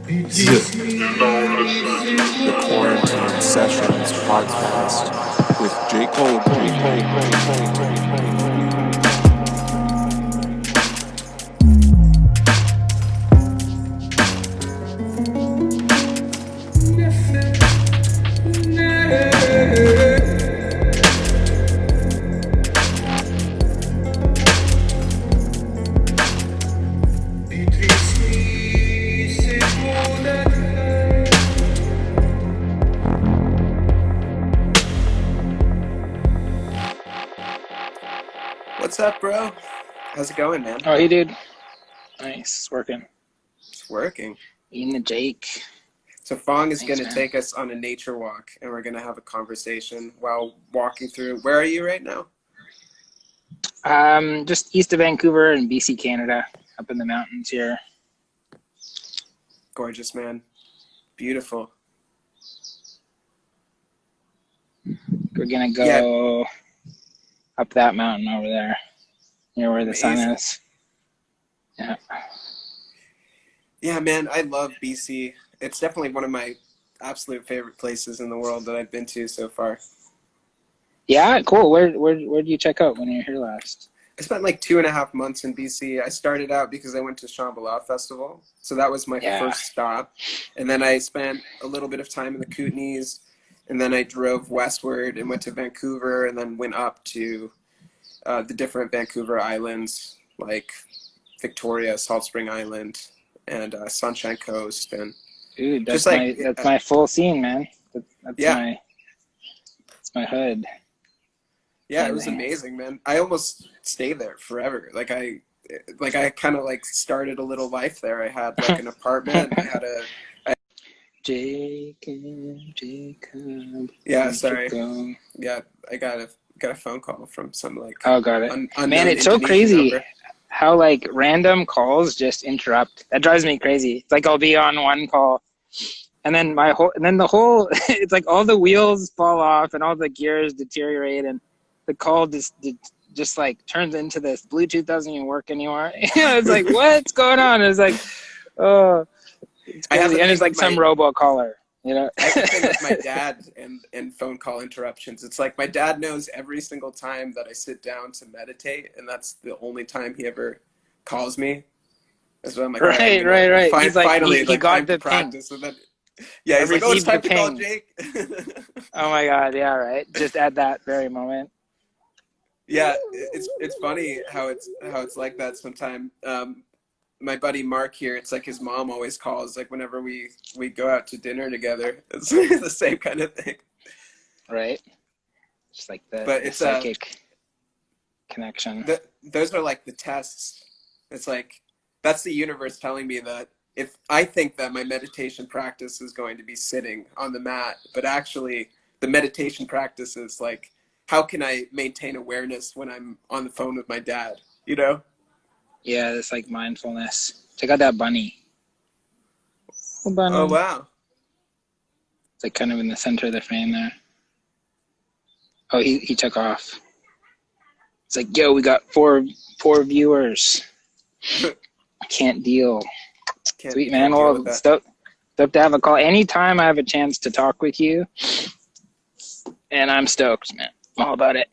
The Quarantine Sessions podcast with J. Cole. What's up, bro? How's it going, man? Oh, hey, dude. Nice. It's working. It's working. Eating the Jake. So Phong is Thanks, going to man. take us on a nature walk, and we're going to have a conversation while walking through. Where are you right now? Just east of Vancouver in BC, Canada, up in the mountains here. Gorgeous, man. Beautiful. We're gonna go up that mountain over there, near where the sun is. Yeah. Yeah, man, I love BC. It's definitely one of my absolute favorite places in the world that I've been to so far. Yeah, cool. Where did you check out when you were here last? I spent like 2.5 months in BC. I started out because I went to Shambhala Festival. So that was my first stop. And then I spent a little bit of time in the Kootenays. And then I drove westward and went to Vancouver and then went up to the different Vancouver islands like Victoria, Salt Spring Island, and Sunshine Coast. And dude, that's just like, that's my full scene, man. That's my hood. Yeah, it was amazing, man. I almost stayed there forever. I kind of like started a little life there. I had like an apartment. I had a Jacob. Yeah, sorry. Yeah, I got a phone call from some like. Oh, got it. Man, it's so crazy how like random calls just interrupt. That drives me crazy. It's like I'll be on one call, and then the whole it's like all the wheels fall off and all the gears deteriorate, and the call just like turns into this. Bluetooth doesn't even work anymore. It's like, what's going on? It's like, oh. It's crazy. And it's like some robocaller, you know? I have a thing with my dad and phone call interruptions. It's like my dad knows every single time that I sit down to meditate, and that's the only time he ever calls me. So I'm like, right. He's like, finally, he got the practice. And then, yeah, he's like, oh, it's time to call Jake. Oh my God, yeah, right. Just at that very moment. Yeah, it's funny how it's like that sometimes. My buddy Mark here, it's like his mom always calls, like whenever we go out to dinner together. It's the same kind of thing. Right. Just like the psychic connection. Those are like the tests. It's like, that's the universe telling me that if I think that my meditation practice is going to be sitting on the mat, but actually the meditation practice is like, how can I maintain awareness when I'm on the phone with my dad, you know? Yeah, it's like mindfulness. Check out that bunny. Oh, bunny. Oh, wow. It's like kind of in the center of the frame there. Oh, he took off. It's like, yo, we got four viewers. Can't deal. Sweet, man. Well, stoked to have a call. Anytime I have a chance to talk with you, and I'm stoked, man. I'm all about it.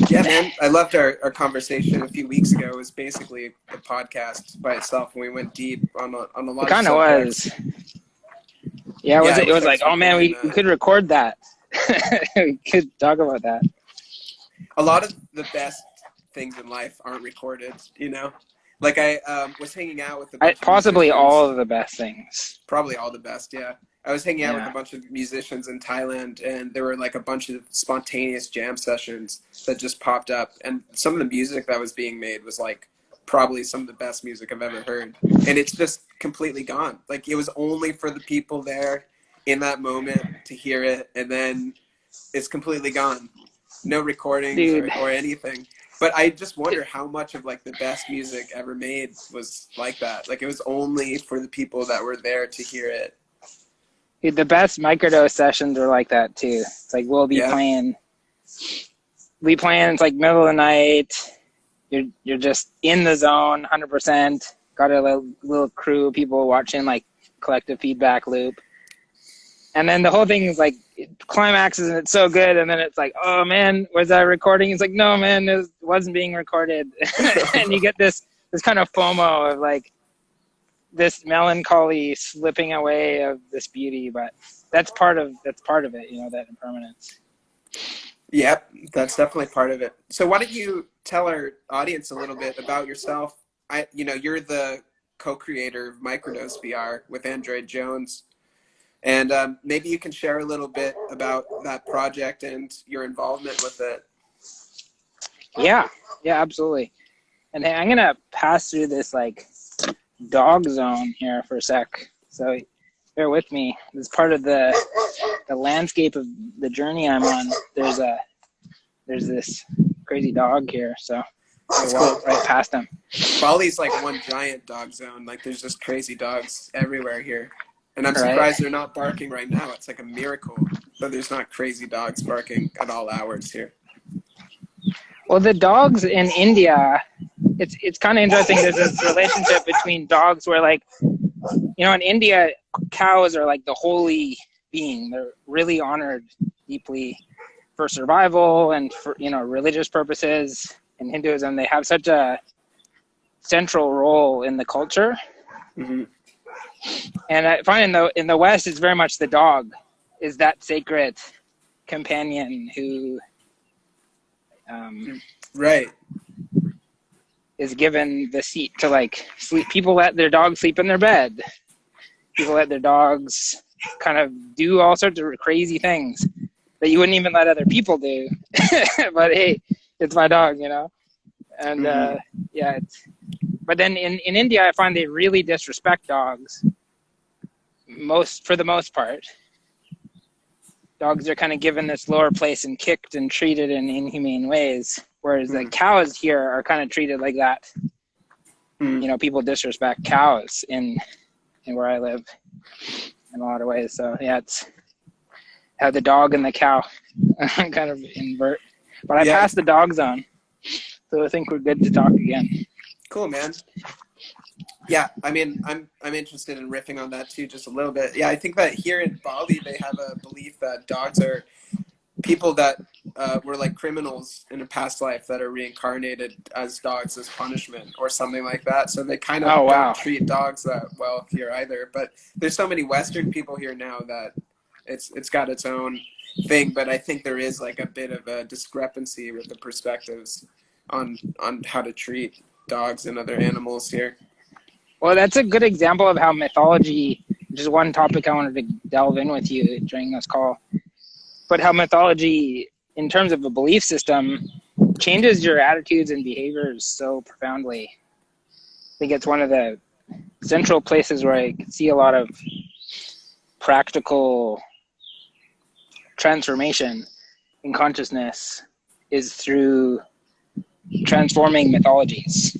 Yeah, man. I loved our conversation a few weeks ago. It was basically a podcast by itself, and we went deep on a lot of subjects. It kind of was. Yeah, it was like, oh man, we could record that. We could talk about that. A lot of the best things in life aren't recorded, you know? Like I was hanging out with possibly all of the best things. Probably all the best, yeah. I was hanging out with a bunch of musicians in Thailand, and there were like a bunch of spontaneous jam sessions that just popped up. And some of the music that was being made was like probably some of the best music I've ever heard. And it's just completely gone. Like it was only for the people there in that moment to hear it. And then it's completely gone. No recordings or anything. But I just wonder how much of like the best music ever made was like that. Like it was only for the people that were there to hear it. Dude, the best microdose sessions are like that too. It's like we'll be playing. It's like middle of the night. You're just in the zone, 100%. Got a little crew of people watching, like collective feedback loop. And then the whole thing is like, it climaxes and it's so good. And then it's like, oh man, was I recording? It's like, no man, it wasn't being recorded. And you get this kind of FOMO of like this melancholy slipping away of this beauty. But that's part of it, you know, that impermanence. Yep, that's definitely part of it. So why don't you tell our audience a little bit about yourself? You're the co-creator of Microdose VR with Android Jones. And maybe you can share a little bit about that project and your involvement with it. Yeah, absolutely. And hey, I'm going to pass through this like dog zone here for a sec. So bear with me. As part of the landscape of the journey I'm on, there's this crazy dog here. So I walk right past him. Bali's like one giant dog zone. Like there's just crazy dogs everywhere here. And I'm surprised they're not barking right now. It's like a miracle that there's not crazy dogs barking at all hours here. Well, the dogs in India, it's kind of interesting. There's this relationship between dogs where, like, you know, in India, cows are like the holy being. They're really honored deeply for survival and for, you know, religious purposes. In Hinduism, they have such a central role in the culture. Mm-hmm. And I find in the West, it's very much the dog is that sacred companion who is given the seat to like sleep. People let their dogs sleep in their bed. People let their dogs kind of do all sorts of crazy things that you wouldn't even let other people do. But hey, it's my dog, you know? And but then in India, I find they really disrespect dogs. For the most part, dogs are kind of given this lower place and kicked and treated in inhumane ways, whereas the cows here are kind of treated like that. You know, people disrespect cows in where I live in a lot of ways. So yeah, it's how the dog and the cow kind of invert. But I passed the dog zone, so I think we're good to talk again. Cool, man. Yeah, I mean, I'm interested in riffing on that too, just a little bit. Yeah, I think that here in Bali, they have a belief that dogs are people that were like criminals in a past life that are reincarnated as dogs as punishment or something like that. So they kind of don't treat dogs that well here either. But there's so many Western people here now that it's got its own thing. But I think there is like a bit of a discrepancy with the perspectives on how to treat dogs and other animals here. Well, that's a good example of how mythology, which is one topic I wanted to delve in with you during this call, but how mythology, in terms of a belief system, changes your attitudes and behaviors so profoundly. I think it's one of the central places where I can see a lot of practical transformation in consciousness is through transforming mythologies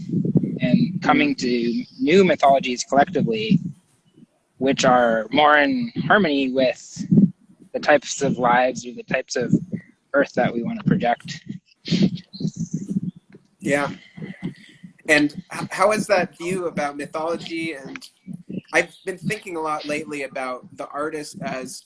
and coming to new mythologies collectively, which are more in harmony with the types of lives or the types of earth that we want to project. Yeah. And how is that view about mythology? And I've been thinking a lot lately about the artist as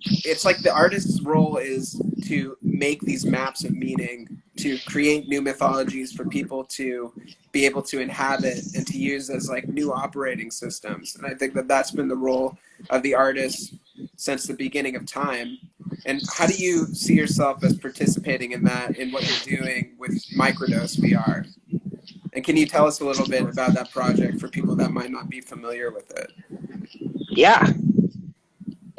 it's like the artist's role is to make these maps of meaning, to create new mythologies for people to be able to inhabit and to use as like new operating systems. And I think that that's been the role of the artist since the beginning of time. And how do you see yourself as participating in that, in what you're doing with Microdose VR? And can you tell us a little bit about that project for people that might not be familiar with it? Yeah,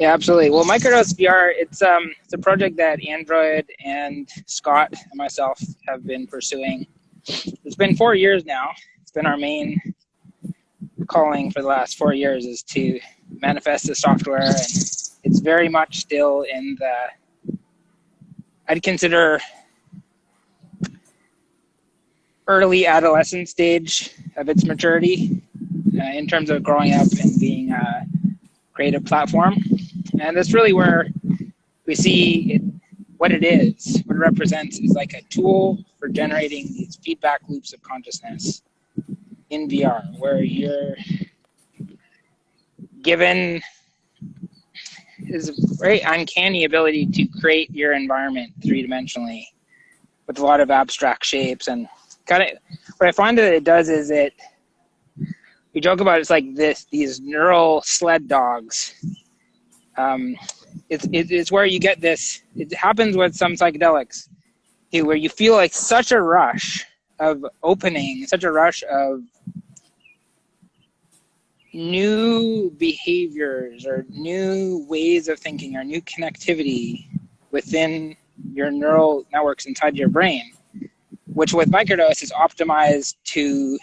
absolutely. Well, Microdose VR, it's a project that Android and Scott and myself have been pursuing. It's been 4 years now. It's been our main calling for the last 4 years is to manifest the software, and it's very much still in the, I'd consider, early adolescent stage of its maturity in terms of growing up and being a creative platform. And that's really where we see it, what it is, what it represents is like a tool for generating these feedback loops of consciousness in VR, where given is a very uncanny ability to create your environment three-dimensionally with a lot of abstract shapes. And kind of what I find that it does is we joke about it's like these neural sled dogs. It's where you get this. It happens with some psychedelics too, where you feel like such a rush of opening, such a rush of new behaviors or new ways of thinking or new connectivity within your neural networks inside your brain, which with microdose is optimized to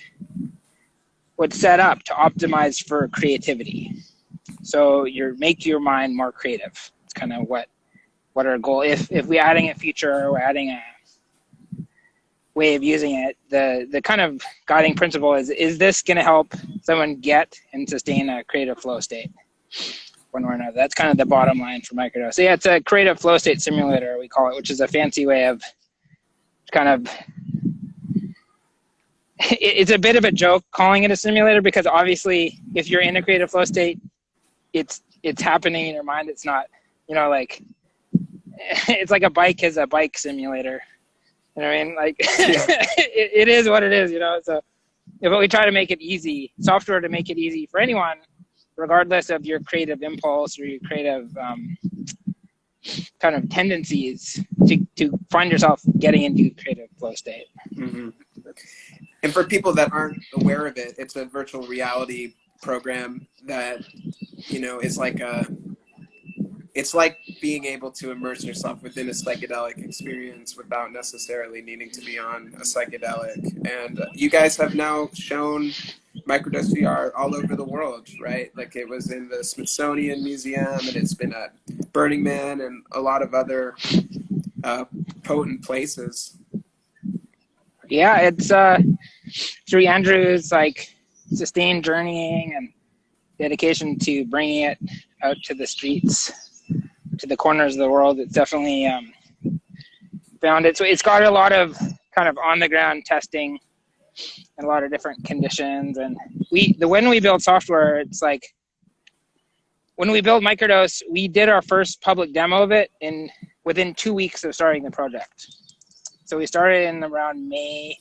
what's set up to optimize for creativity. So make your mind more creative. It's kind of what our goal. If we're adding a feature or we're adding a way of using it, the kind of guiding principle is this going to help someone get and sustain a creative flow state one way or another? That's kind of the bottom line for microdose. So yeah, it's a creative flow state simulator, we call it, which is a fancy way of kind of, it's a bit of a joke calling it a simulator, because obviously if you're in a creative flow state, it's happening in your mind. It's not, like, it's like a bike is a bike simulator. You know what I mean? Like, yeah. it is what it is, So, but we try to make it easy, software to make it easy for anyone, regardless of your creative impulse or your creative kind of tendencies to find yourself getting into creative flow state. Mm-hmm. And for people that aren't aware of it, it's a virtual reality program that, is like it's like being able to immerse yourself within a psychedelic experience without necessarily needing to be on a psychedelic. And you guys have now shown Microdose VR all over the world, right? Like it was in the Smithsonian Museum, and it's been at Burning Man and a lot of other potent places. Yeah, it's through Andrew's like sustained journeying and dedication to bringing it out to the streets, to the corners of the world. It's definitely found it. So it's got a lot of kind of on the ground testing and a lot of different conditions. And when we build software, it's like when we built Microdose, we did our first public demo of it within 2 weeks of starting the project. So we started in around May.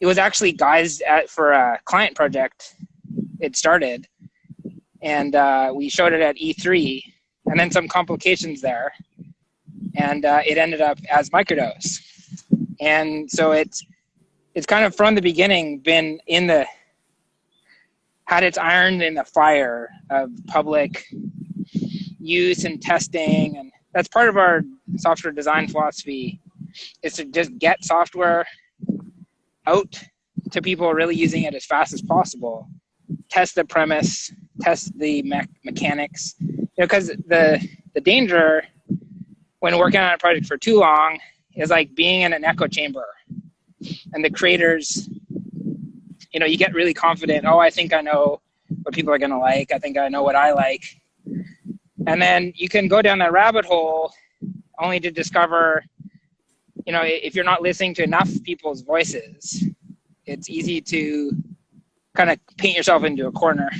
It was actually guised for a client project. It started, and we showed it at E3, and then some complications there, and it ended up as Microdose. And so it's kind of from the beginning been had its iron in the fire of public use and testing, and that's part of our software design philosophy, is to just get software out to people really using it as fast as possible. Test the premise, test the mechanics. Because the danger when working on a project for too long is like being in an echo chamber. And the creators, you get really confident. Oh, I think I know what people are going to like. I think I know what I like. And then you can go down that rabbit hole only to discover, if you're not listening to enough people's voices, it's easy to kind of paint yourself into a corner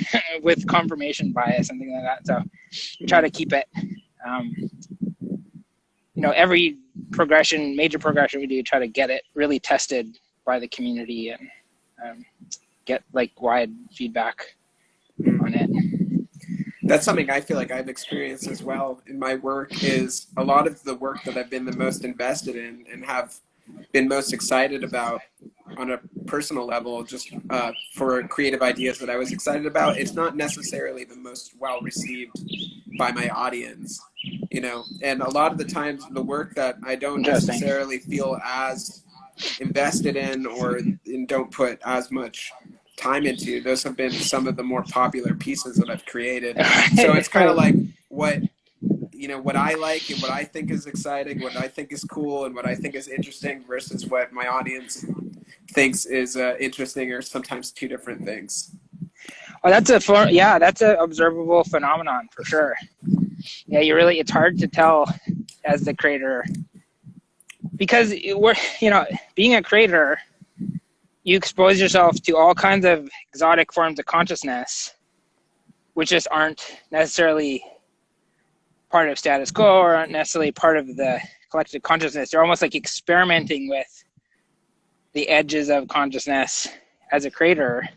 with confirmation bias and things like that. So we try to keep it, every major progression we do, try to get it really tested by the community and get like wide feedback on it. That's something I feel like I've experienced as well in my work, is a lot of the work that I've been the most invested in and have been most excited about on a personal level, just for creative ideas that I was excited about. It's not necessarily the most well received by my audience, and a lot of the times the work that I don't necessarily feel as invested in or don't put as much time into, those have been some of the more popular pieces that I've created. So it's kind of like what I like and what I think is exciting, what I think is cool and what I think is interesting versus what my audience thinks is interesting, or sometimes two different things. Oh, that's an observable phenomenon for sure. Yeah, it's hard to tell as the creator, because being a creator, you expose yourself to all kinds of exotic forms of consciousness, which just aren't necessarily part of status quo or aren't necessarily part of the collective consciousness. They're almost like experimenting with the edges of consciousness as a creator.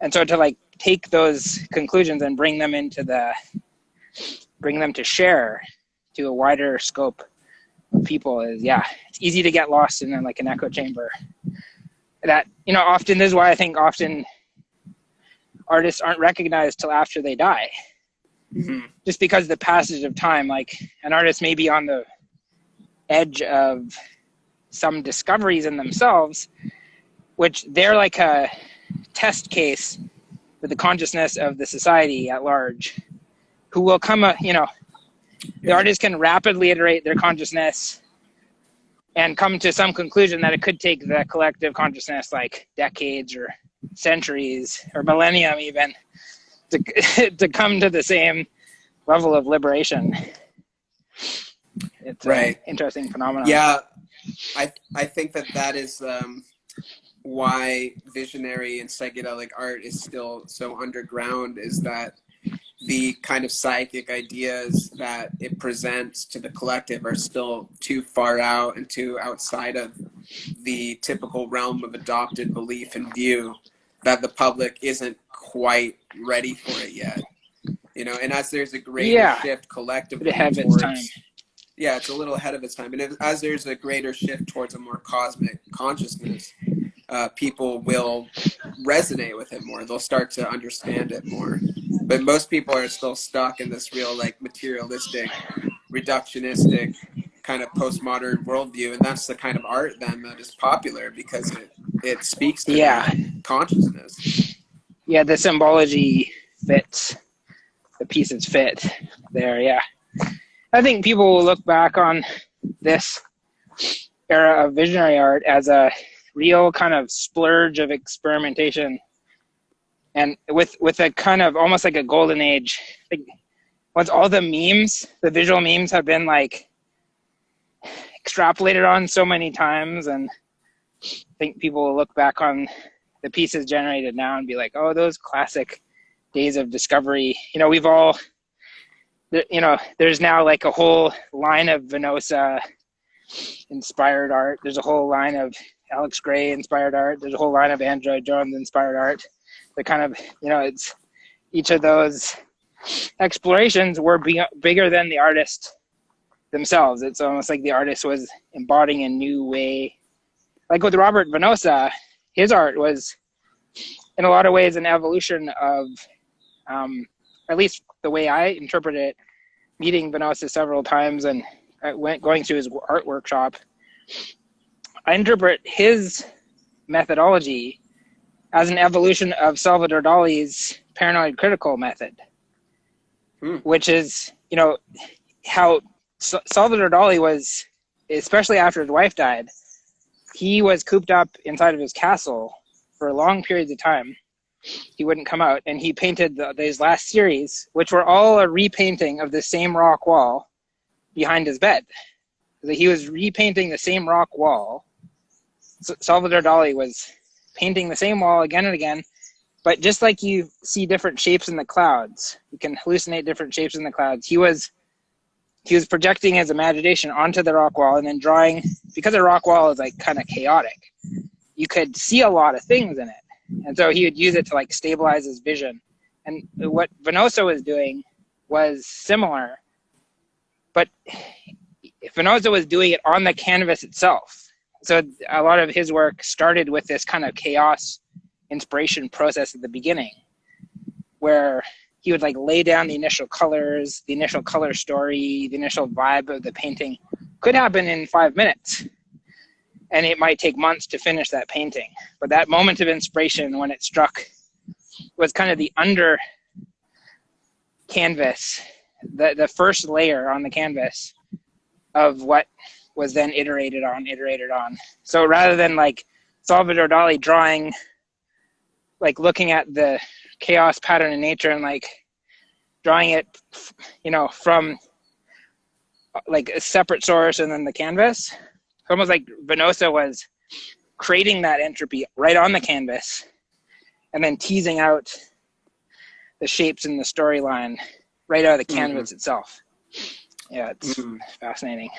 And so to like take those conclusions and bring them to share to a wider scope of people is, it's easy to get lost in like an echo chamber. That, often, this is why I think often artists aren't recognized till after they die. Mm-hmm. Just because the passage of time, like an artist may be on the edge of some discoveries in themselves, which they're like a test case for the consciousness of the society at large, who will come, the artist can rapidly iterate their consciousness and come to some conclusion that it could take the collective consciousness like decades or centuries or millennium even to come to the same level of liberation. It's right. An interesting phenomenon. Yeah, I think that is why visionary and psychedelic art is still so underground, is that the kind of psychic ideas that it presents to the collective are still too far out and too outside of the typical realm of adopted belief and view, that the public isn't quite ready for it yet. And as there's a greater shift collectively towards, it's a little ahead of its time. And as there's a greater shift towards a more cosmic consciousness, people will resonate with it more. They'll start to understand it more. But most people are still stuck in this real, like, materialistic, reductionistic kind of postmodern worldview, and that's the kind of art then that is popular because it speaks to their consciousness. Yeah, the symbology fits. The pieces fit there. Yeah, I think people will look back on this era of visionary art as a real kind of splurge of experimentation, and with a kind of almost like a golden age. Like, once all the memes, the visual memes, have been like extrapolated on so many times, and I think people will look back on the pieces generated now and be like, oh, those classic days of discovery. We've all, there's now like a whole line of Venosa inspired art. There's a whole line of Alex Gray inspired art. There's a whole line of Android Jones inspired art. The kind of, it's each of those explorations were bigger than the artist themselves. It's almost like the artist was embodying a new way. Like with Robert Venosa, his art was in a lot of ways an evolution of, at least the way I interpret it, meeting Venosa several times and going through his art workshop. I interpret his methodology as an evolution of Salvador Dali's paranoid critical method, which is, how Salvador Dali was, especially after his wife died, he was cooped up inside of his castle for long periods of time. He wouldn't come out, and he painted these last series, which were all a repainting of the same rock wall behind his bed. So he was repainting the same rock wall. So Salvador Dali was painting the same wall again and again, but just like you see different shapes in the clouds, you can hallucinate different shapes in the clouds. He was projecting his imagination onto the rock wall and then drawing, because the rock wall is like kind of chaotic, you could see a lot of things in it. And so he would use it to like stabilize his vision. And what Venosa was doing was similar, but Venosa was doing it on the canvas itself. So a lot of his work started with this kind of chaos inspiration process at the beginning, where he would like lay down the initial colors, the initial color story, the initial vibe of the painting. Could happen in 5 minutes, and it might take months to finish that painting. But that moment of inspiration, when it struck, was kind of the under canvas, the first layer on the canvas of what was then iterated on. So rather than like Salvador Dali drawing, like looking at the chaos pattern in nature and like drawing it, from like a separate source and then the canvas, almost like Venosa was creating that entropy right on the canvas and then teasing out the shapes and the storyline right out of the canvas itself. Yeah, it's fascinating.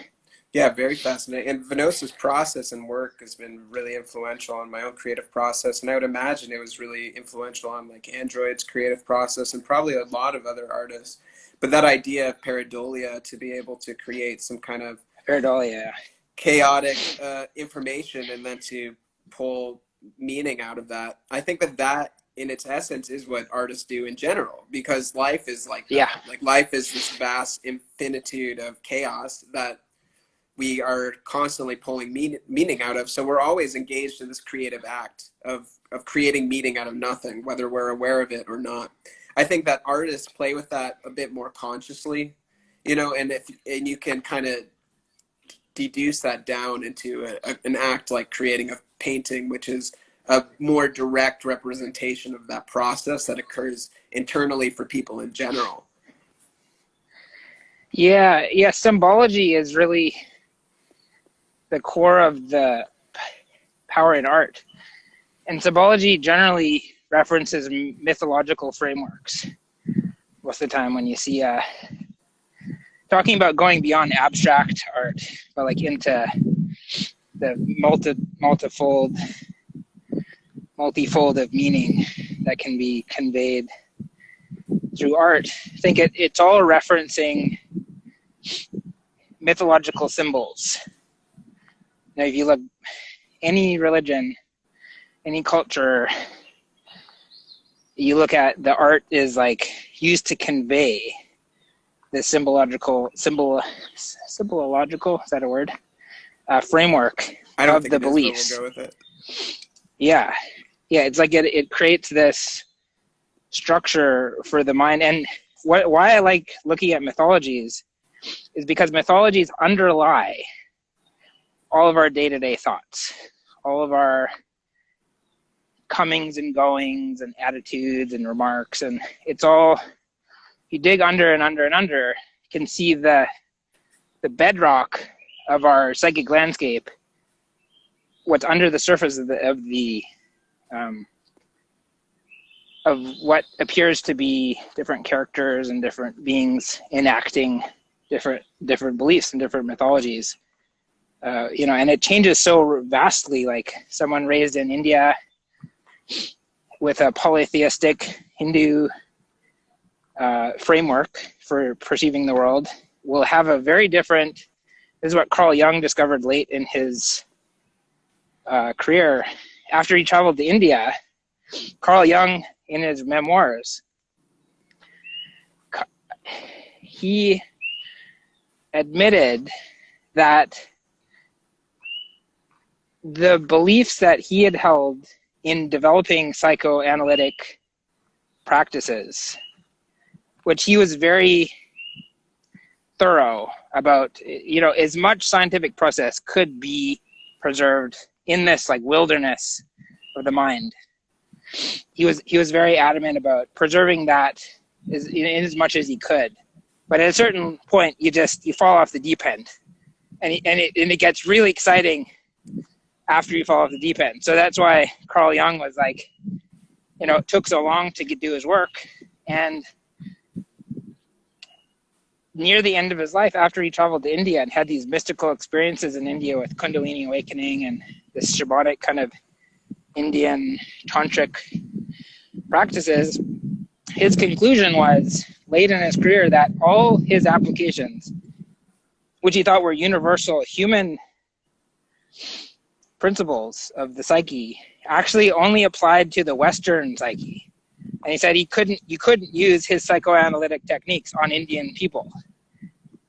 Yeah, very fascinating. And Venosa's process and work has been really influential on my own creative process. And I would imagine it was really influential on like Android's creative process and probably a lot of other artists. But that idea of pareidolia, to be able to create some kind of chaotic information and then to pull meaning out of that. I think that in its essence is what artists do in general, because life is like that. Like life is this vast infinitude of chaos that we are constantly pulling meaning out of. So we're always engaged in this creative act of creating meaning out of nothing, whether we're aware of it or not. I think that artists play with that a bit more consciously, you know, and you can kind of deduce that down into an act like creating a painting, which is a more direct representation of that process that occurs internally for people in general. Yeah, symbology is really the core of the power in art. And symbology generally references mythological frameworks most of the time when you see talking about going beyond abstract art, but like into the multifold of meaning that can be conveyed through art. I think it's all referencing mythological symbols. Now, if you look, any religion, any culture, you look at the art is like used to convey the symbological, is that a word? Framework of the beliefs. We'll go with it. Yeah, it's like it creates this structure for the mind. And why I like looking at mythologies is because mythologies underlie all of our day-to-day thoughts, all of our comings and goings and attitudes and remarks. And it's all, you dig under and under and under, you can see the bedrock of our psychic landscape, what's under the surface of what appears to be different characters and different beings enacting different beliefs and different mythologies. And it changes so vastly. Like someone raised in India with a polytheistic Hindu framework for perceiving the world will have a very different. This is what Carl Jung discovered late in his career. After he traveled to India, Carl Jung, in his memoirs, he admitted that the beliefs that he had held in developing psychoanalytic practices, which he was very thorough about, as much scientific process could be preserved in this like wilderness of the mind. He was very adamant about preserving that in as much as he could. But at a certain point, you fall off the deep end, and it gets really exciting after you fall off the deep end. So that's why Carl Jung was like, it took so long to do his work. And near the end of his life, after he traveled to India and had these mystical experiences in India with Kundalini awakening and this shamanic kind of Indian tantric practices, his conclusion was late in his career that all his applications, which he thought were universal human principles of the psyche, actually only applied to the Western psyche. And he said you couldn't use his psychoanalytic techniques on Indian people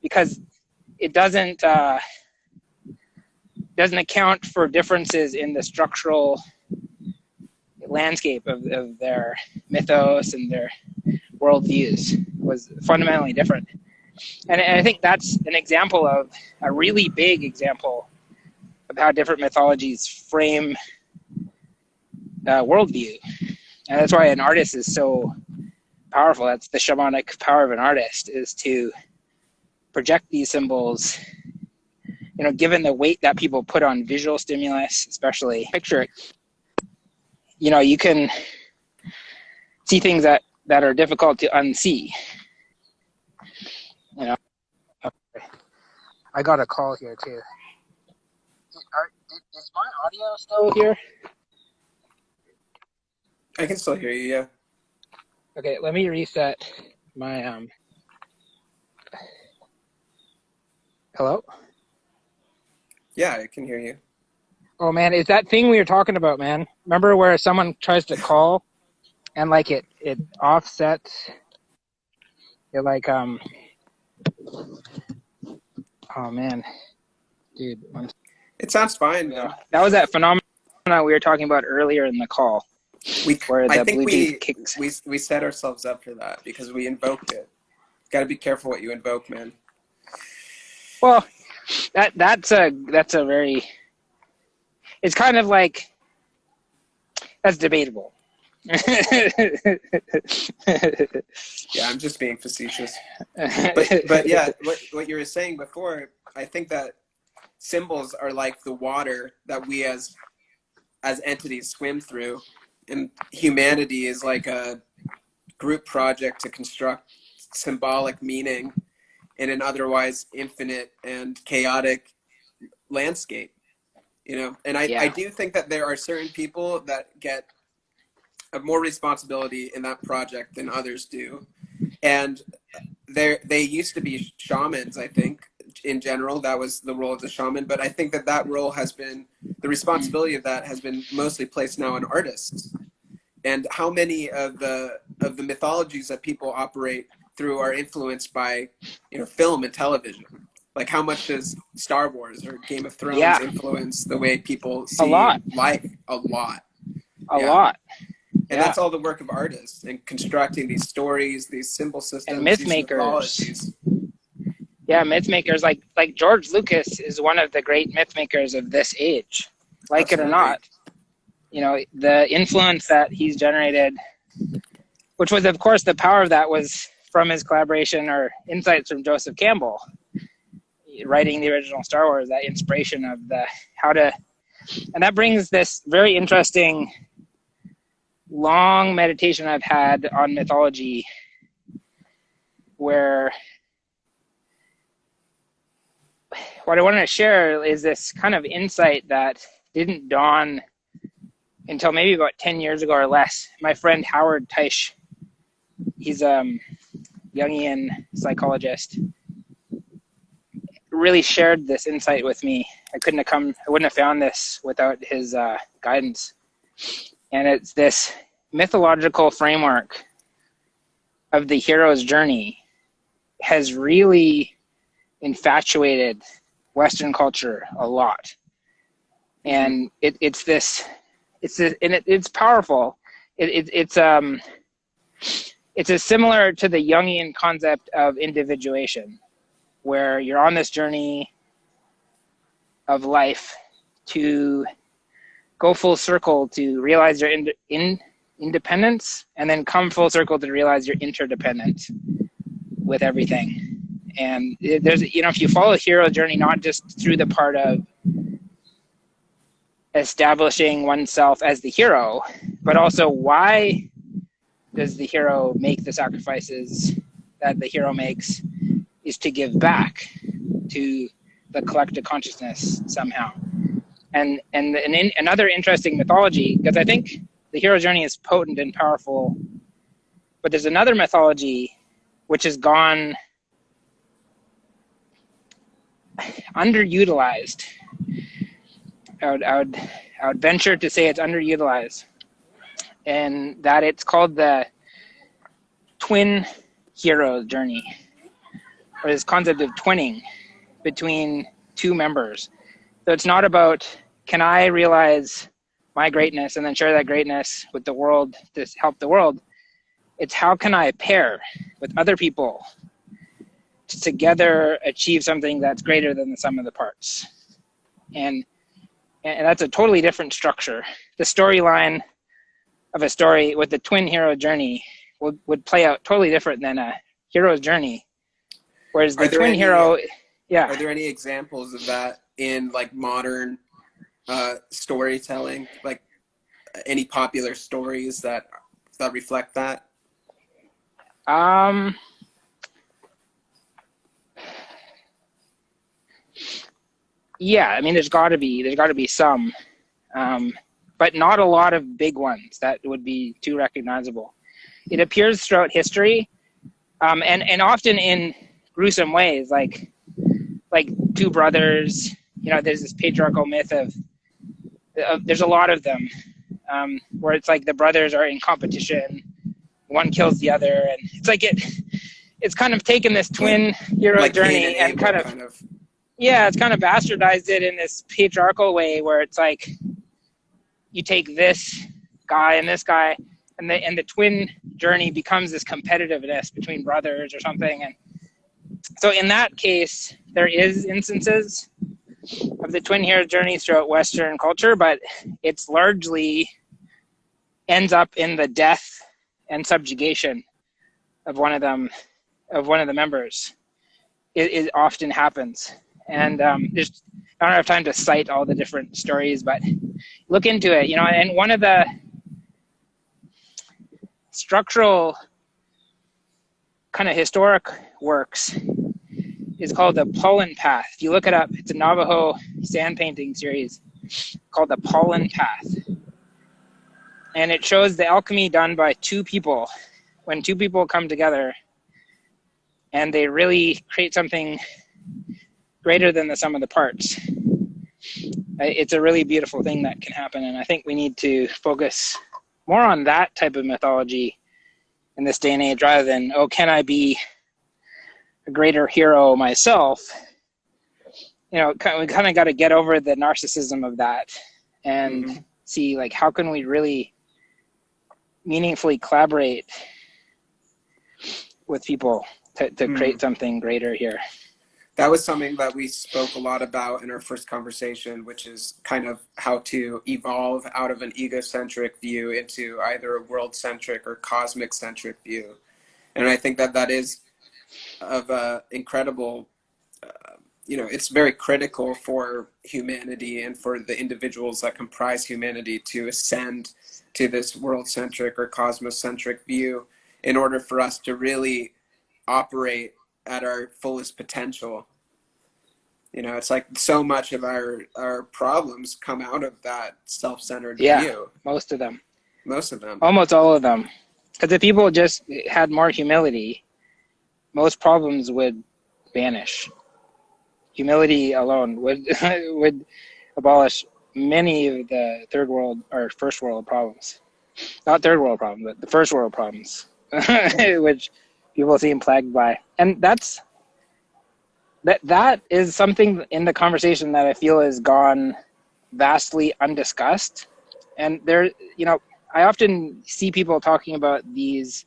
because it doesn't account for differences in the structural landscape of their mythos and their worldviews. Was fundamentally different. And I think that's an example of a really big example of how different mythologies frame worldview. And that's why an artist is so powerful. That's the shamanic power of an artist, is to project these symbols, given the weight that people put on visual stimulus, especially picture it. You can see things that that are difficult to unsee. You know, I got a call here too. Is my audio still here? I can still hear you, yeah. Okay, let me reset my Hello? Yeah, I can hear you. Oh man, it's that thing we were talking about, man. Remember where someone tries to call and like it offsets it like oh man. Dude, it sounds fine though. That was that phenomenon we were talking about earlier in the call. I think we set ourselves up for that because we invoked it. Got to be careful what you invoke, man. Well, that's a very. It's kind of like that's debatable. Yeah, I'm just being facetious. But yeah, what you were saying before, I think that symbols are like the water that we as entities swim through, and humanity is like a group project to construct symbolic meaning in an otherwise infinite and chaotic landscape, you know. And I do think that there are certain people that get more responsibility in that project than others do, and they used to be shamans. I think in general that was the role of the shaman, but I think that role has been, the responsibility of that has been mostly placed now on artists. And how many of the mythologies that people operate through are influenced by, you know, film and television? Like how much does Star Wars or Game of Thrones influence the way people see life? A lot. And that's all the work of artists and constructing these stories, these symbol systems, and myth makers. Yeah, myth makers like George Lucas is one of the great myth makers of this age. Like Absolutely. It or not, you know, the influence that he's generated, which was, of course, the power of that was from his collaboration or insights from Joseph Campbell, writing the original Star Wars, that inspiration of and that brings this very interesting long meditation I've had on mythology, where what I wanted to share is this kind of insight that didn't dawn until maybe about 10 years ago or less. My friend Howard Teisch, he's a Jungian psychologist, really shared this insight with me. I wouldn't have found this without his guidance. And it's this mythological framework of the hero's journey has really infatuated Western culture a lot. And it's powerful. It's similar to the Jungian concept of individuation, where you're on this journey of life to go full circle to realize your independence, and then come full circle to realize your interdependence with everything. And there's, you know, if you follow the hero journey, not just through the part of establishing oneself as the hero, but also why does the hero make the sacrifices that the hero makes, is to give back to the collective consciousness somehow. And another interesting mythology, because I think the hero journey is potent and powerful, but there's another mythology which has gone underutilized. I would venture to say it's underutilized, and that it's called the twin hero journey, or this concept of twinning between two members. So it's not about, can I realize my greatness and then share that greatness with the world to help the world? It's how can I pair with other people to together achieve something that's greater than the sum of the parts. And that's a totally different structure. The storyline of a story with the twin hero journey would play out totally different than a hero's journey. Whereas the twin hero, Are there any examples of that in like modern storytelling, like any popular stories that reflect that? Yeah, I mean, there's got to be some, but not a lot of big ones that would be too recognizable. It appears throughout history, and often in gruesome ways, like two brothers. You know, there's this patriarchal myth of there's a lot of them, where it's like the brothers are in competition, one kills the other, and it's kind of taken this twin hero like journey and kind of yeah, it's kind of bastardized it in this patriarchal way where it's like you take this guy and this guy, and the twin journey becomes this competitiveness between brothers or something. And so in that case, there is instances of the twin hero journey throughout Western culture, but it's largely ends up in the death and subjugation of one of the members. It often happens. And I don't have time to cite all the different stories, but look into it, you know. And one of the structural kind of historic works is called the Pollen Path. If you look it up, it's a Navajo sand painting series called the Pollen Path. And it shows the alchemy done by two people. When two people come together and they really create something greater than the sum of the parts. It's a really beautiful thing that can happen, and I think we need to focus more on that type of mythology in this day and age rather than, oh, can I be a greater hero myself? You know, we kind of got to get over the narcissism of that and see, like, how can we really meaningfully collaborate with people to create something greater here. That was something that we spoke a lot about in our first conversation, which is kind of how to evolve out of an egocentric view into either a world-centric or cosmic-centric view. And I think that is of incredible, it's very critical for humanity and for the individuals that comprise humanity to ascend to this world-centric or cosmocentric view in order for us to really operate at our fullest potential. You know, it's like so much of our problems come out of that self-centered view. Most of them. Almost all of them. Because if people just had more humility, most problems would vanish. Humility alone would abolish many of the third world or first world problems. Not third world problems, but the first world problems, which people seem plagued by. And that is something in the conversation that I feel has gone vastly undiscussed. And there, I often see people talking about these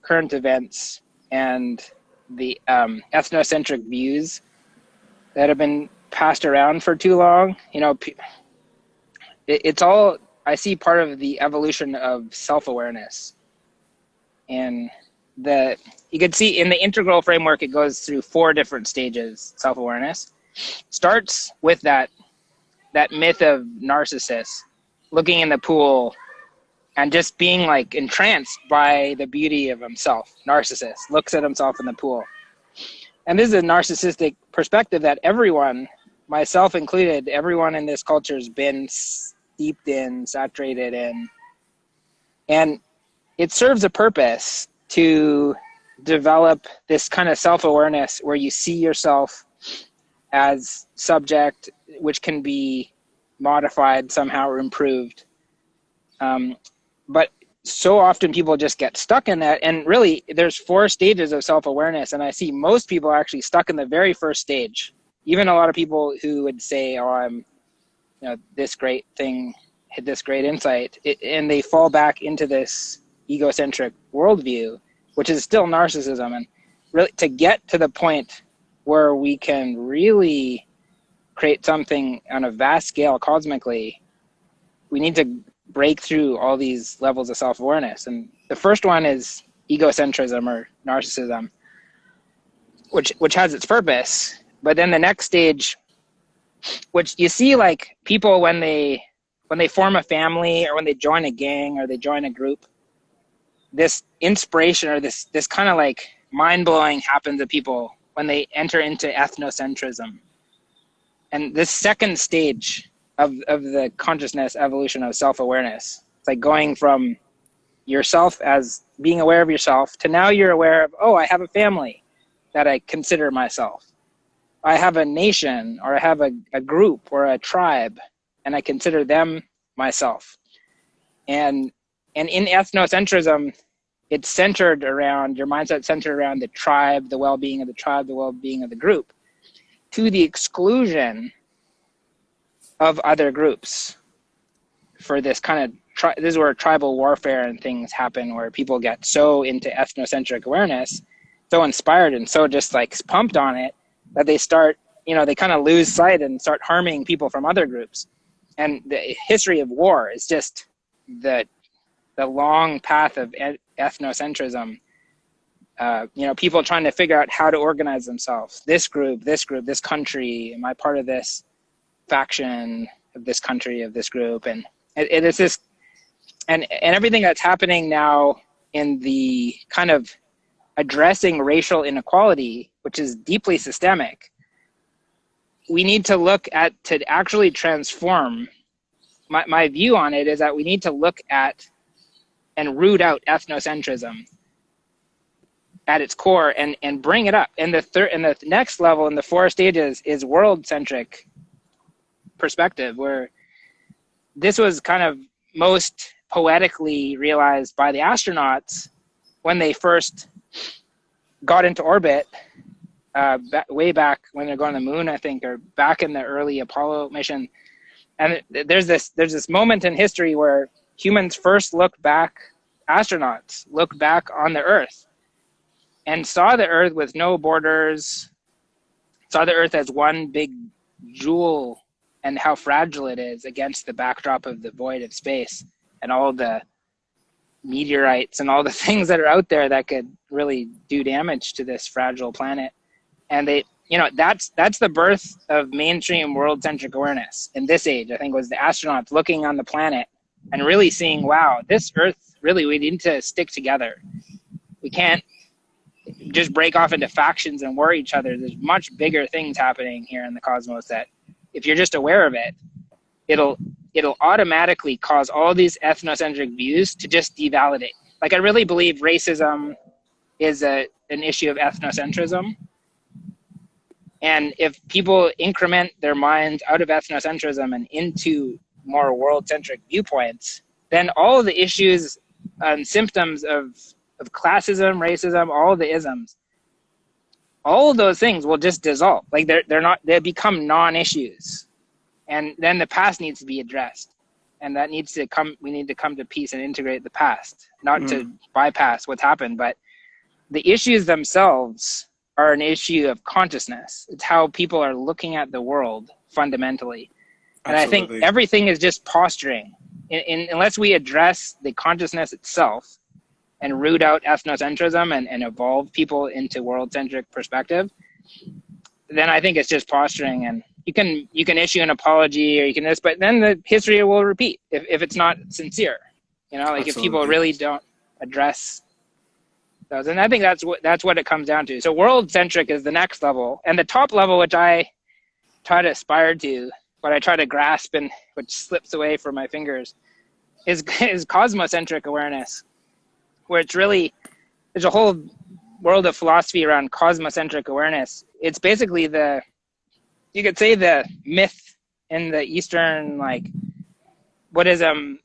current events and the ethnocentric views that have been passed around for too long. It's all, I see part of the evolution of self-awareness. And you could see in the integral framework, it goes through 4 different stages. Self-awareness starts with that myth of Narcissus looking in the pool and just being like entranced by the beauty of himself. Narcissus looks at himself in the pool. And this is a narcissistic perspective that everyone, myself included, everyone in this culture has been steeped in, saturated in. And it serves a purpose to develop this kind of self-awareness where you see yourself as subject, which can be modified somehow or improved. But so often people just get stuck in that. And really, there's 4 stages of self-awareness. And I see most people are actually stuck in the very first stage. Even a lot of people who would say, oh, I'm, this great thing, hit this great insight. And they fall back into this egocentric worldview, which is still narcissism. And really, to get to the point where we can really create something on a vast scale cosmically, we need to break through all these levels of self-awareness. And the first one is egocentrism or narcissism, which has its purpose. But then the next stage, which you see like people when they form a family or when they join a gang or they join a group, this inspiration or this kind of like mind-blowing happens to people when they enter into ethnocentrism. And this second stage of the consciousness evolution of self-awareness, it's like going from yourself as being aware of yourself to now you're aware of, oh, I have a family that I consider myself. I have a nation, or I have a group or a tribe, and I consider them myself. And in ethnocentrism, it's centered around, your mindset centered around the tribe, the well-being of the tribe, the well-being of the group, to the exclusion of other groups. For this kind of, this is where tribal warfare and things happen, where people get so into ethnocentric awareness, so inspired and so just like pumped on it, that they start, they kind of lose sight and start harming people from other groups. And the history of war is just the long path of ethnocentrism. People trying to figure out how to organize themselves. This group, this country, am I part of this faction of this country, of this group? And it is this, and everything that's happening now in the kind of addressing racial inequality, which is deeply systemic. We need to look at, to actually transform, my view on it is that we need to look at and root out ethnocentrism at its core and bring it up. And the next level in the 4 stages is world-centric perspective, where this was kind of most poetically realized by the astronauts when they first got into orbit, way back when they're going to the moon, I think, or back in the early Apollo mission. And there's this moment in history where humans first astronauts look back on the Earth and saw the Earth with no borders, saw the Earth as one big jewel and how fragile it is against the backdrop of the void of space and all the meteorites and all the things that are out there that could really do damage to this fragile planet. And that's the birth of mainstream world-centric awareness in this age, I think, was the astronauts looking on the planet and really seeing, wow, this Earth, really, we need to stick together. We can't just break off into factions and war each other. There's much bigger things happening here in the cosmos that, if you're just aware of it, it'll automatically cause all these ethnocentric views to just devalidate. Like, I really believe racism is an issue of ethnocentrism. And if people increment their minds out of ethnocentrism and into more world-centric viewpoints, then all of the issues and symptoms of classism, racism, all the isms, all of those things will just dissolve. Like they become non-issues. And then the past needs to be addressed. And that needs to come, we need to come to peace and integrate the past, not to bypass what's happened, but the issues themselves are an issue of consciousness. It's how people are looking at the world fundamentally. And Absolutely. I think everything is just posturing. Unless we address the consciousness itself and root out ethnocentrism and evolve people into world-centric perspective, then I think it's just posturing. And you can issue an apology or you can this, but then the history will repeat if it's not sincere. Absolutely. If people really don't address those. And I think that's what it comes down to. So world-centric is the next level. And the top level, which I try to aspire to, what I try to grasp and which slips away from my fingers, is cosmocentric awareness, where it's really, there's a whole world of philosophy around cosmocentric awareness. It's basically you could say the myth in the Eastern, Buddhism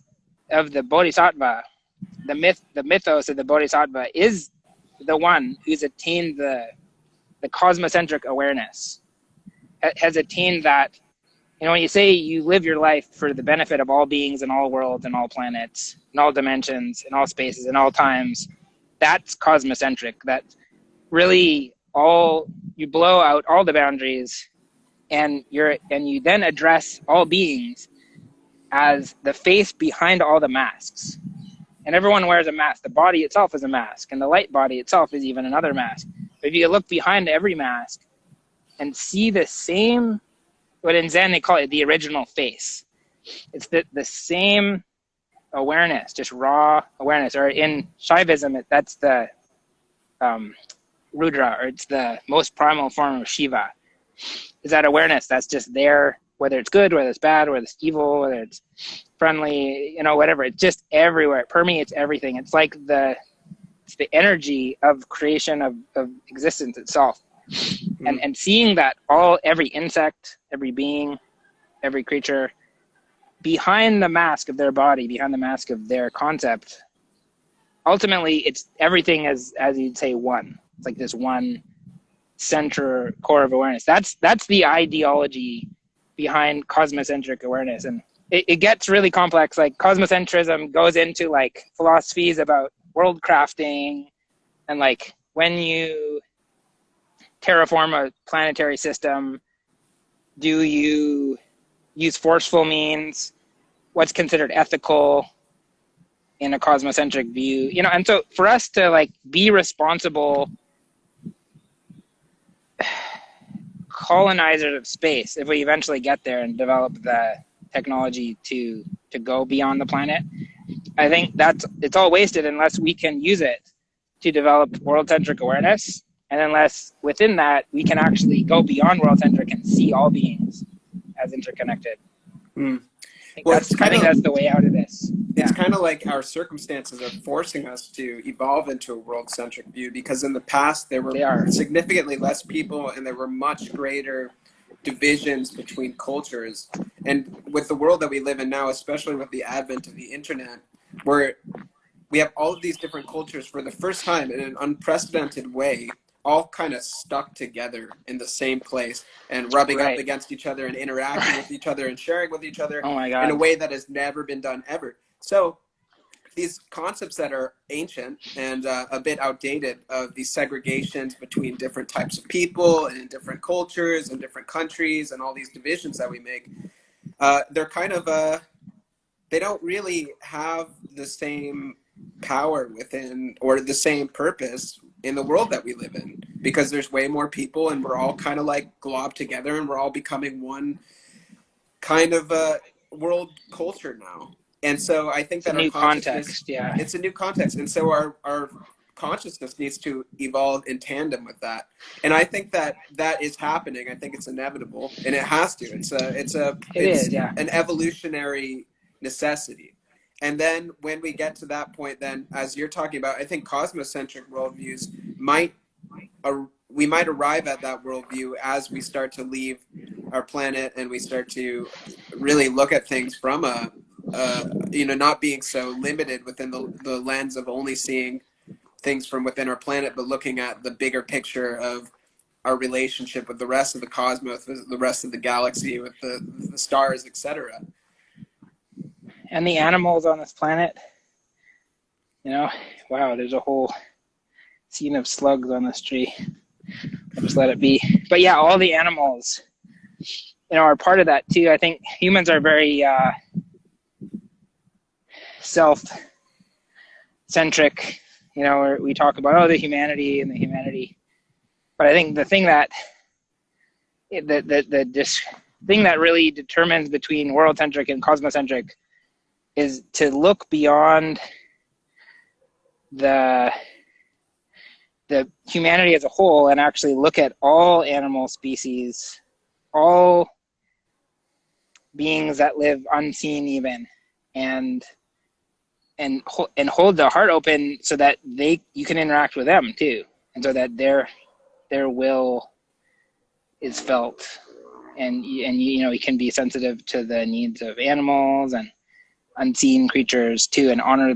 of the Bodhisattva. The mythos of the Bodhisattva is the one who's attained the cosmocentric awareness, has attained that. When you say you live your life for the benefit of all beings and all worlds and all planets and all dimensions and all spaces and all times, that's cosmocentric. That really you blow out all the boundaries and you then address all beings as the face behind all the masks. And everyone wears a mask. The body itself is a mask, and the light body itself is even another mask. But if you look behind every mask and see the same, what in Zen they call it the original face. It's the same awareness, just raw awareness. Or in Shaivism, that's the Rudra, or it's the most primal form of Shiva. Is that awareness that's just there, whether it's good, whether it's bad, whether it's evil, whether it's friendly, whatever. It's just everywhere. It permeates everything. It's like the energy of creation, of existence itself. And seeing that every insect, every being, every creature, behind the mask of their body, behind the mask of their concept, ultimately it's everything as you'd say one. It's like this one center core of awareness. That's the ideology behind cosmocentric awareness. And it gets really complex. Like cosmocentrism goes into like philosophies about world crafting, and like when you terraform a planetary system, do you use forceful means? What's considered ethical in a cosmocentric view? And so for us to like be responsible colonizers of space, if we eventually get there and develop the technology to go beyond the planet, I think it's all wasted unless we can use it to develop world-centric awareness, and unless within that we can actually go beyond world-centric and see all beings as interconnected. I think that's the way out of this. It's kind of like our circumstances are forcing us to evolve into a world-centric view, because in the past there were significantly less people and there were much greater divisions between cultures. And with the world that we live in now, especially with the advent of the internet, where we have all of these different cultures for the first time in an unprecedented way, all kind of stuck together in the same place and rubbing up against each other and interacting with each other and sharing with each other in a way that has never been done ever. So these concepts that are ancient and a bit outdated, of these segregations between different types of people and different cultures and different countries and all these divisions that we make, they're kind of, they don't really have the same power within, or the same purpose in the world that we live in, because there's way more people and we're all kind of like globbed together and we're all becoming one kind of world culture now. And so I think that our consciousness, it's a new context. And so our consciousness needs to evolve in tandem with that. And I think that is happening. I think it's inevitable, and it has to. It's an evolutionary necessity. And then when we get to that point, then as you're talking about, I think cosmocentric worldviews we might arrive at that worldview as we start to leave our planet and we start to really look at things from not being so limited within the lens of only seeing things from within our planet, but looking at the bigger picture of our relationship with the rest of the cosmos, the rest of the galaxy, with the stars, etc. And the animals on this planet, wow, there's a whole scene of slugs on this tree. I'll just let it be. But yeah, all the animals, are part of that too. I think humans are very self-centric. We talk about the humanity and the humanity. But I think the thing that thing that really determines between world-centric and cosmocentric is to look beyond the humanity as a whole and actually look at all animal species, all beings that live unseen even, and hold the heart open so that you can interact with them too, and so that their will is felt, and you can be sensitive to the needs of animals and unseen creatures too, and honor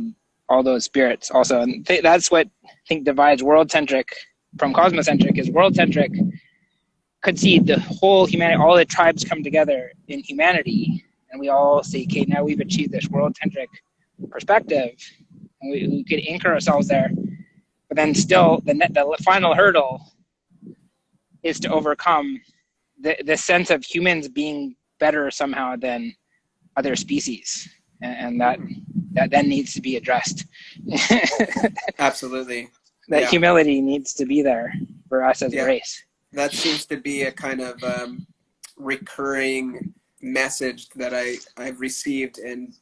all those spirits also. And that's what I think divides world-centric from cosmocentric. Is world-centric could see the whole humanity, all the tribes come together in humanity, and we all say, okay, now we've achieved this world-centric perspective, and we could anchor ourselves there. But then still, the final hurdle is to overcome the sense of humans being better somehow than other species. And that then needs to be addressed. Absolutely. That humility needs to be there for us as a race. That seems to be a kind of recurring message that I've received in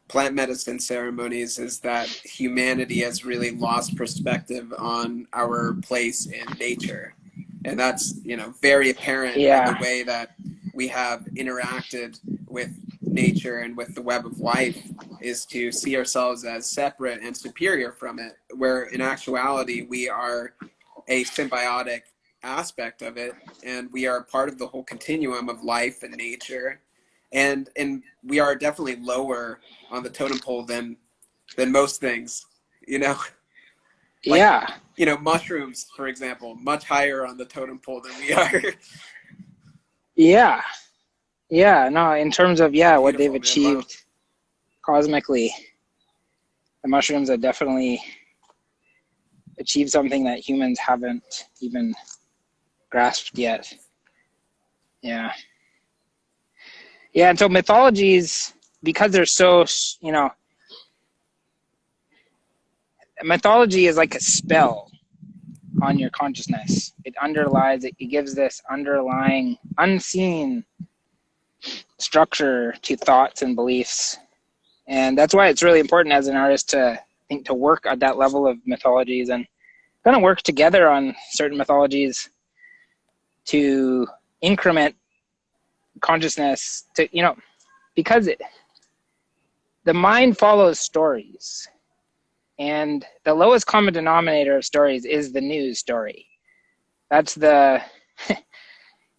plant medicine ceremonies is that humanity has really lost perspective on our place in nature. And that's, very apparent in the way that we have interacted with nature and with the web of life, is to see ourselves as separate and superior from it, where in actuality we are a symbiotic aspect of it, and we are part of the whole continuum of life and nature, and we are definitely lower on the totem pole than most things, like, mushrooms, for example, much higher on the totem pole than we are. No, in terms of what they've achieved cosmically, the mushrooms have definitely achieved something that humans haven't even grasped yet. And so mythologies, because they're so, mythology is like a spell on your consciousness. It underlies it. It gives this underlying unseen structure to thoughts and beliefs. And that's why it's really important as an artist to work at that level of mythologies and kind of work together on certain mythologies to increment consciousness to, because the mind follows stories, and the lowest common denominator of stories is the news story. That's the,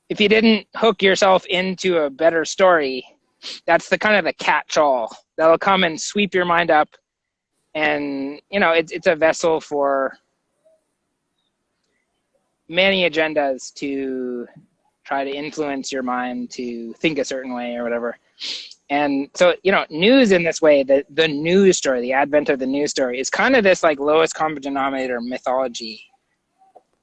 if you didn't hook yourself into a better story, that's the kind of the catch-all that'll come and sweep your mind up. And, it's a vessel for many agendas to try to influence your mind to think a certain way or whatever. And so, news in this way, the news story, the advent of the news story is kind of this like lowest common denominator mythology,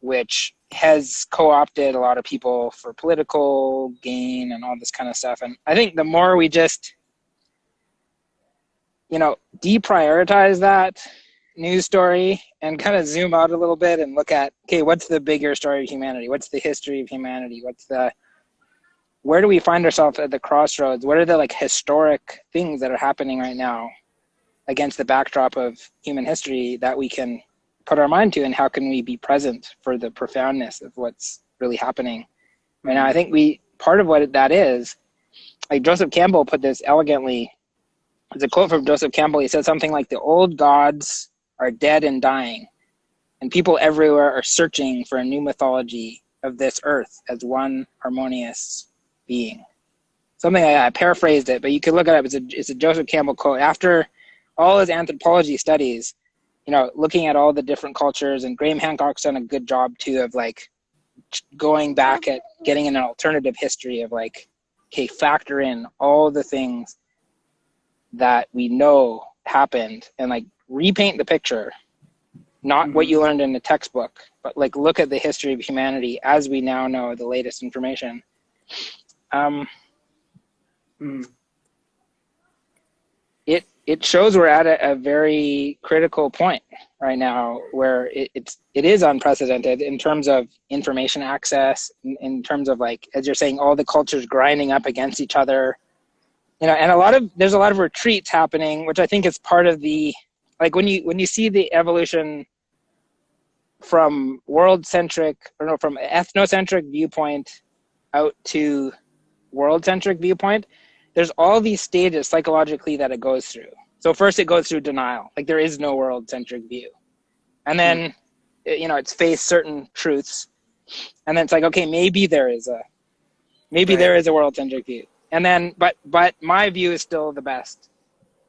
which has co-opted a lot of people for political gain and all this kind of stuff. And I think the more we just, deprioritize that news story and kind of zoom out a little bit and look at, okay, what's the bigger story of humanity? What's the history of humanity? Where do we find ourselves at the crossroads? What are the historic things that are happening right now against the backdrop of human history that we can put our mind to, and how can we be present for the profoundness of what's really happening right now? I think part of what that is, like Joseph Campbell put this elegantly. It's a quote from Joseph Campbell. He said something like, the old gods are dead and dying, and people everywhere are searching for a new mythology of this earth as one harmonious being. Something like that. I paraphrased it, but you could look it up. It's a Joseph Campbell quote. After all his anthropology studies, looking at all the different cultures, and Graham Hancock's done a good job too of going back at getting an alternative history of okay, factor in all the things that we know happened and repaint the picture, not what you learned in the textbook, but look at the history of humanity as we now know the latest information. It shows we're at a very critical point right now where it is unprecedented in terms of information access, in terms of as you're saying, all the cultures grinding up against each other, and there's a lot of retreats happening, which I think is part of the, when you see the evolution from from ethnocentric viewpoint out to world-centric viewpoint, there's all these stages psychologically that it goes through. So first it goes through denial, there is no world-centric view. And then, it's faced certain truths. And then it's okay, maybe there is a world-centric view. And then, but my view is still the best.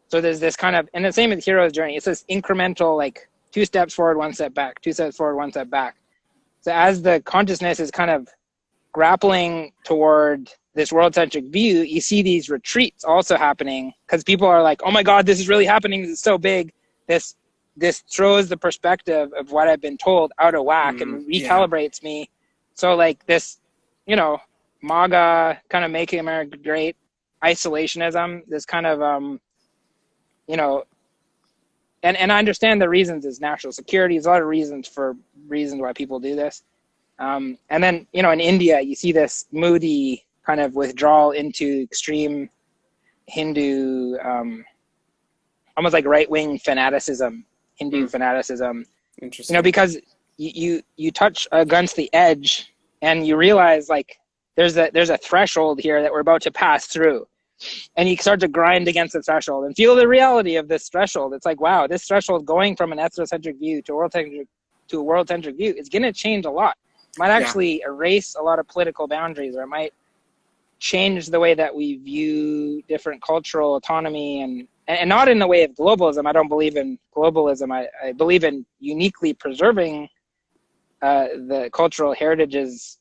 So there's this kind of, and the same with Hero's Journey, it's this incremental, 2 steps forward, 1 step back, 2 steps forward, 1 step back. So as the consciousness is kind of grappling toward this world-centric view, you see these retreats also happening because people are oh my God, this is really happening. This is so big. This throws the perspective of what I've been told out of whack and recalibrates me. So this, MAGA kind of making America great, isolationism, this kind of, and I understand the reasons is national security. There's a lot of reasons why people do this. And then, in India, you see this moody kind of withdrawal into extreme Hindu almost like right-wing fanaticism, Hindu fanaticism. Interesting. Because you touch against the edge and you realize like there's a threshold here that we're about to pass through, and you start to grind against the threshold and feel the reality of this threshold. It's like, wow, this threshold going from an ethnocentric view to a world-centric view is going to change a lot. It might actually erase a lot of political boundaries, or it might change the way that we view different cultural autonomy, and not in the way of globalism. I don't believe in globalism. I believe in uniquely preserving the cultural heritages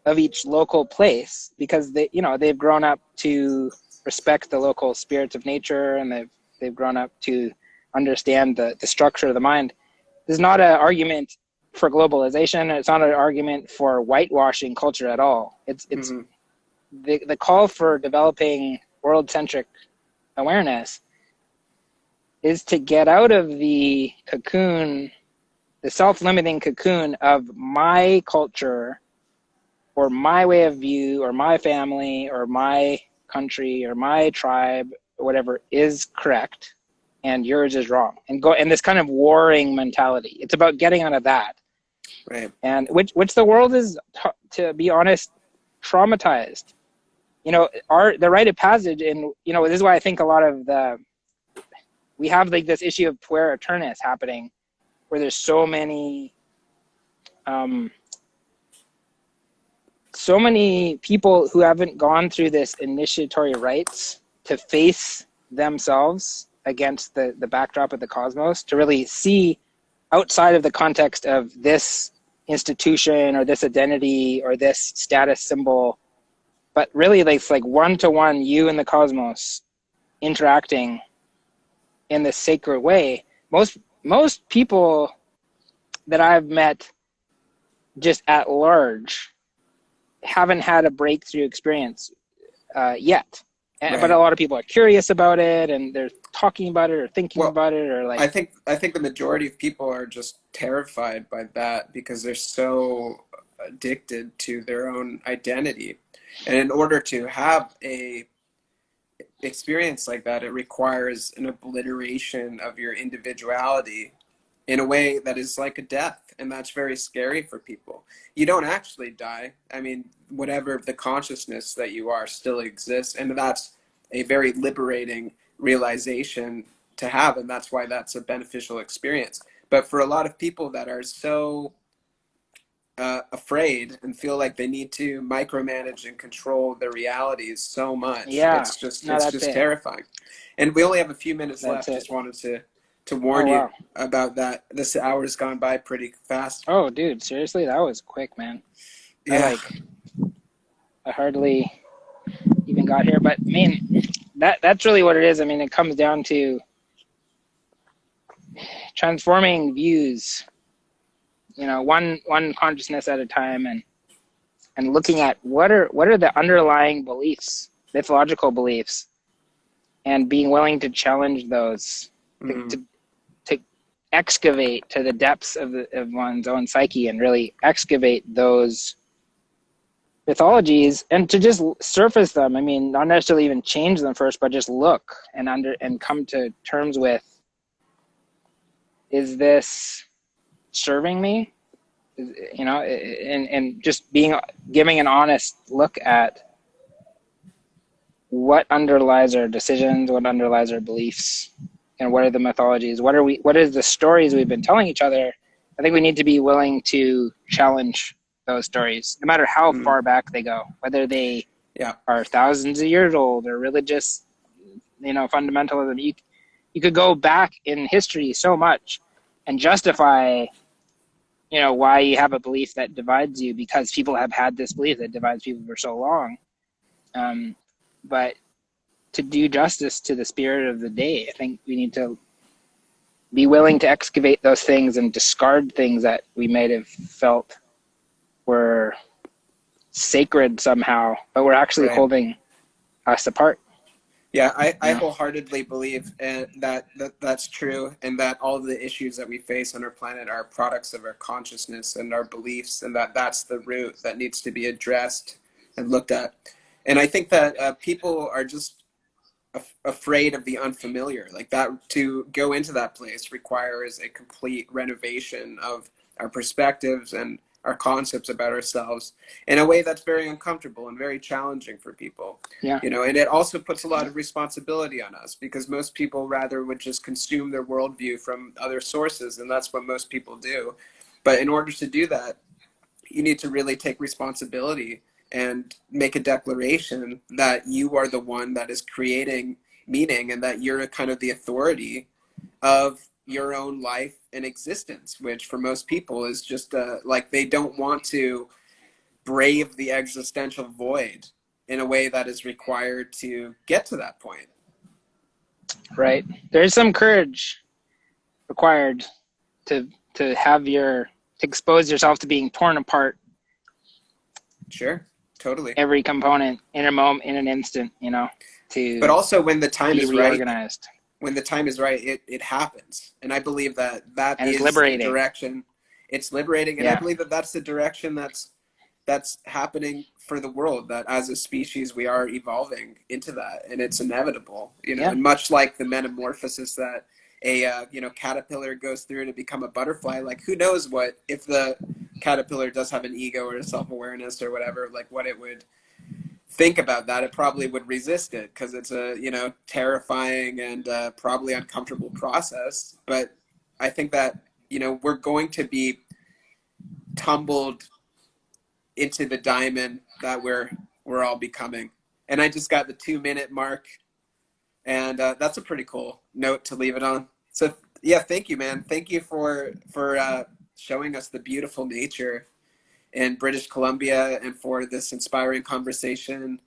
of each local place, because they've grown up to respect the local spirits of nature, and they've grown up to understand the structure of the mind. This is not an argument for globalization. It's not an argument for whitewashing culture at all. It's the call for developing world-centric awareness is to get out of the cocoon, the self-limiting cocoon of my culture or my way of view or my family or my country or my tribe or whatever is correct and yours is wrong, and this kind of warring mentality. It's about getting out of that. Right. And which the world is, to be honest, traumatized. The rite of passage, and this is why I think a lot of we have like this issue of puer aeternus happening, where there's so many people who haven't gone through this initiatory rites to face themselves against the backdrop of the cosmos, to really see outside of the context of this institution or this identity or this status symbol, but really it's like one-to-one, you and the cosmos interacting in this sacred way. Most people that I've met just at large haven't had a breakthrough experience yet. Right. But a lot of people are curious about it, and they're talking about it or thinking about it, or like. I think the majority of people are just terrified by that because they're so addicted to their own identity, and in order to have a experience like that, it requires an obliteration of your individuality in a way that is like a death, and that's very scary for people. You don't actually die. I mean, whatever the consciousness that you are still exists, and that's a very liberating realization to have, and that's why that's a beneficial experience. But for a lot of people that are so afraid and feel like they need to micromanage and control their realities so much, it's just terrifying. And we only have a few minutes left. Just wanted to warn you about that. This hour's gone by pretty fast. Oh, dude, seriously, that was quick, man. Yeah. I hardly even got here, but I mean, that's really what it is. I mean, it comes down to transforming views, one consciousness at a time, and looking at what are the underlying beliefs, mythological beliefs, and being willing to challenge those, to excavate to the depths of one's own psyche and really excavate those mythologies, and to just surface them. I mean, not necessarily even change them first, but just look and come to terms with, is this serving me? And just giving an honest look at what underlies our decisions, what underlies our beliefs, and what are the mythologies? What is the stories we've been telling each other? I think we need to be willing to challenge those stories, no matter how far back they go, whether they are thousands of years old or religious, fundamentalism. You could go back in history so much and justify, why you have a belief that divides you, because people have had this belief that divides people for so long. But to do justice to the spirit of the day, I think we need to be willing to excavate those things and discard things that we might have felt were sacred somehow, but were actually holding us apart. Yeah, I wholeheartedly believe that's true, and that all of the issues that we face on our planet are products of our consciousness and our beliefs, and that's the root that needs to be addressed and looked at. And I think that people are just afraid of the unfamiliar. Like that, to go into that place requires a complete renovation of our perspectives and our concepts about ourselves in a way that's very uncomfortable and very challenging for people. Yeah. You know, and it also puts a lot of responsibility on us, because most people rather would just consume their worldview from other sources, and that's what most people do. But in order to do that, you need to really take responsibility and make a declaration that you are the one that is creating meaning, and that you're kind of the authority of your own life and existence, which for most people is just like they don't want to brave the existential void in a way that is required to get to that point. Right. There's some courage required to expose yourself to being torn apart. Sure, totally. Every component in a moment, in an instant, you know, but also when the time is reorganized. Right, when the time is right, it happens. And I believe that is liberating. The direction. It's liberating. And I believe that that's the direction that's happening for the world, that as a species, we are evolving into that, and it's inevitable, you know, and much like the metamorphosis that a caterpillar goes through to become a butterfly. Like, who knows what, if the caterpillar does have an ego or a self-awareness or whatever, like what it would think about that. It probably would resist it, because it's a, terrifying and probably uncomfortable process. But I think that, we're going to be tumbled into the diamond that we're all becoming. And I just got the 2-minute mark, and that's a pretty cool note to leave it on. So yeah, thank you, man. Thank you for showing us the beautiful nature in British Columbia, and for this inspiring conversation.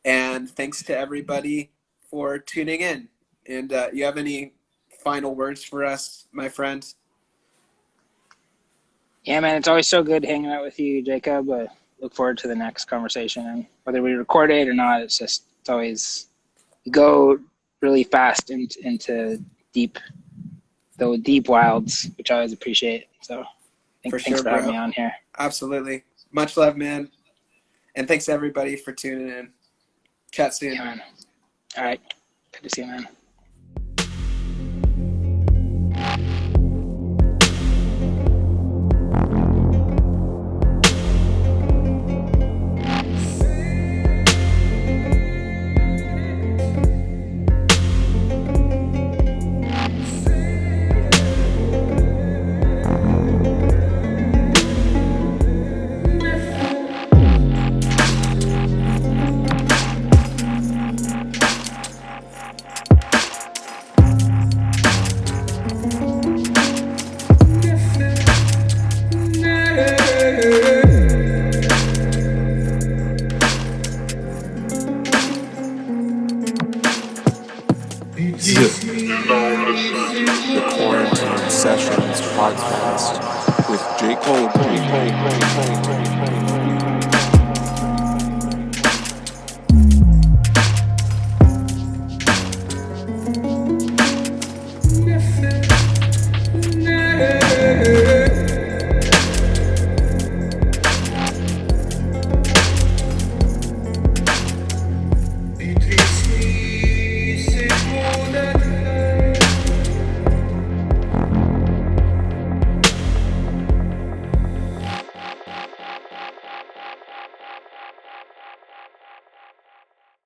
And thanks to everybody for tuning in. And you have any final words for us, my friend? Yeah, man, it's always so good hanging out with you, Jacob. I look forward to the next conversation, and whether we record it or not, it's always, you go really fast into the deep wilds, which I always appreciate. So thanks for having me on here. Absolutely. Much love, man. And thanks everybody for tuning in. Chat soon. Yeah, man. All right. Good to see you, man. The Quarantine Sessions podcast with J. Cole.